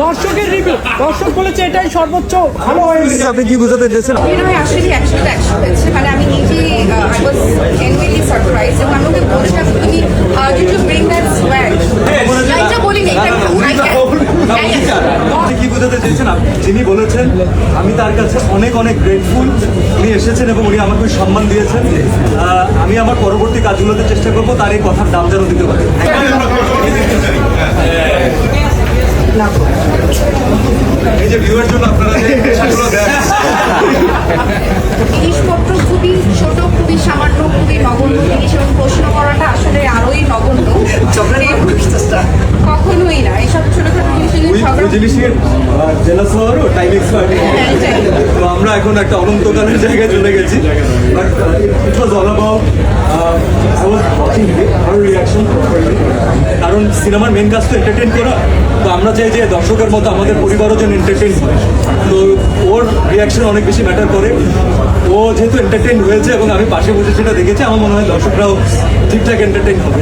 দর্শকের রিভিউ, দর্শক বলেছে এটাই সর্বোচ্চ ভালো হয়েছে। আপনি কি বুঝাতে চেয়েছেন? আসলে 100 হয়েছে, মানে আমি নিজেই আই ওয়াজ জেনুইনলি সারপ্রাইজ এবং আমি ওকে বলছিলাম তুমি did you bring that swag, এটা বলিনি, কি বুঝাতে চেয়েছেন? যিনি বলেছেন আমি তার কাছে অনেক অনেক গ্রেটফুল, উনি এসেছেন এবং উনি আমাকে সম্মান দিয়েছেন। আমি আমার পরবর্তী কাজগুলোতে চেষ্টা করবো তার এই কথার দাম যেন দিতে পারি। এই যে ভিউয়ের জন্য আপনারা জিনিসপত্র খুবই ছোট, খুবই সামান্য, খুবই নগণ্য জিনিস এবং প্রশ্ন করাটা আসলে আরোই নগণ্য, কখনোই না। এইসব ছোটখাটো জিনিস তো আমরা এখন একটা অনন্তকালের জায়গায় চলে গেছি। কারণ সিনেমার মেন কাজ তো এন্টারটেইন করা, তো আমরা চাই যে দর্শকের মতো আমাদের পরিবারও যেন এন্টারটেইন হয়। তো ওর রিয়াকশন অনেক বেশি ম্যাটার করে। ও যেহেতু এন্টারটেইন হয়েছে এবং আমি পাশে বসে সেটা দেখেছি, আমার মনে হয় দর্শকরাও ঠিকঠাক এন্টারটেইন হবে।